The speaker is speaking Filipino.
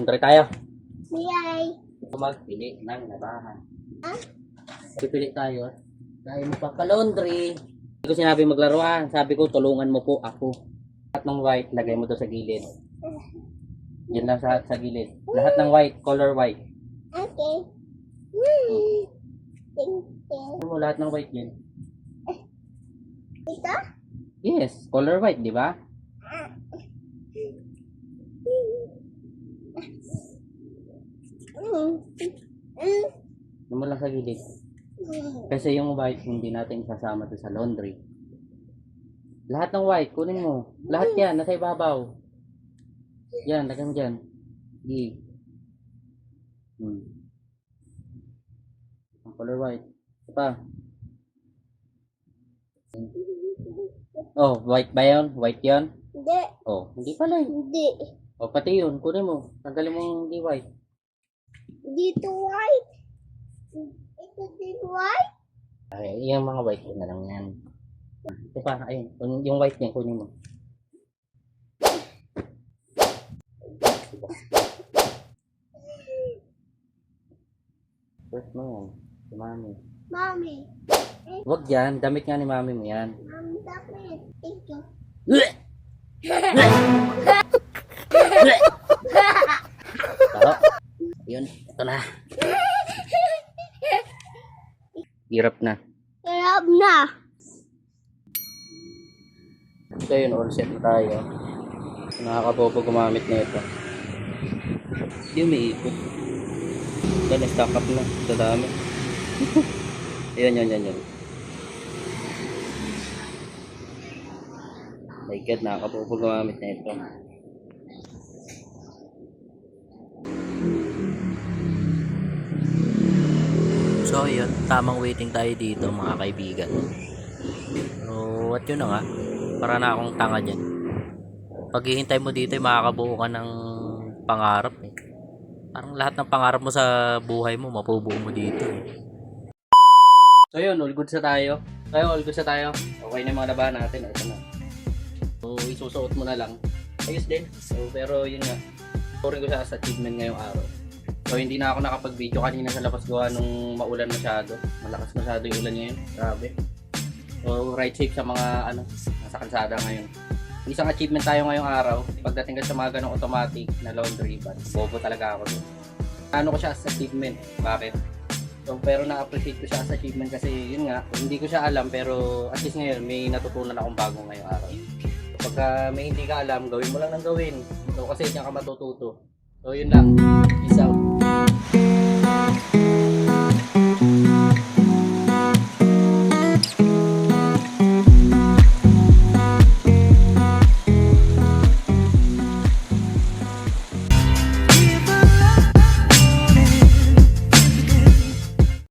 Laundry tayo. Yay! Magpili ng labahan. Ah? Pipili tayo. Dahil mo pa-laundry. Hindi ko sinabi maglaruan. Sabi ko, tulungan mo po ako. Lahat ng white, lagay mo doon sa gilid. Yan lang sa gilid. Lahat ng white, color white. Okay. Thank you. Ano mo lahat ng white yan? Ito? Yes, color white, di ba? Ano mo lang sa gilid. Kasi yung white, hindi natin sasama to sa laundry. Lahat ng white, kunin mo. Lahat yan, nasa ibabaw. Yan, lagyan mo dyan. Di. Ang color white. Ito pa. Oh, white ba yun? White yun? Hindi. Oh, hindi pala yun. Hindi. Oh, pati yun, kunin mo. Tanggalin mo yung di white. Dito white. Ito din white. Ay, yung mga white na lang yan. Ito pa, ayun. Yung white niya, kunin mo. First mo yan. Si mami. Mommy. Huwag yan. Damit nga ni mami mo yan. Mommy, dapat. Ito. Taro. Yun. Ito na. Hirap na. Sarap na. So yun, all set na tayo. Nakakabobo gumamit na ito. Hindi umiikot. Dahil stack up na. Sa dami. Yan. My God, nakakabobo gumamit na ito. So yun, tamang waiting tayo dito mga kaibigan. So at yun na nga, para na akong tanga dyan. Paghihintay mo dito ay makakabuo ka ng pangarap eh. Parang lahat ng pangarap mo sa buhay mo, mapubuo mo dito eh. So yun, all good sa tayo. All good sa tayo. Okay na yung mga labahan natin. Ito na. So isusuot mo na lang. Ayos din. So pero yun nga. Turing ko siya as achievement ngayong araw. So hindi na ako nakapag-video kanina sa labas gawa nung maulan masyado. Malakas masyado yung ulan ngayon. Grabe. So ride safe sa mga nasa kalsada ngayon. Isang achievement tayo ngayong araw. Pagdating ka sa mga ganong automatic na laundry van, bobo talaga ako dun. Ano ko siya as achievement? Bakit? So, pero na-appreciate ko siya as achievement kasi yun nga, hindi ko siya alam pero at least ngayon may natutunan akong bago ngayong araw. Pagka may hindi ka alam, gawin mo lang ng gawin. So kasi diyan ka matututo. So yun lang. Peace out.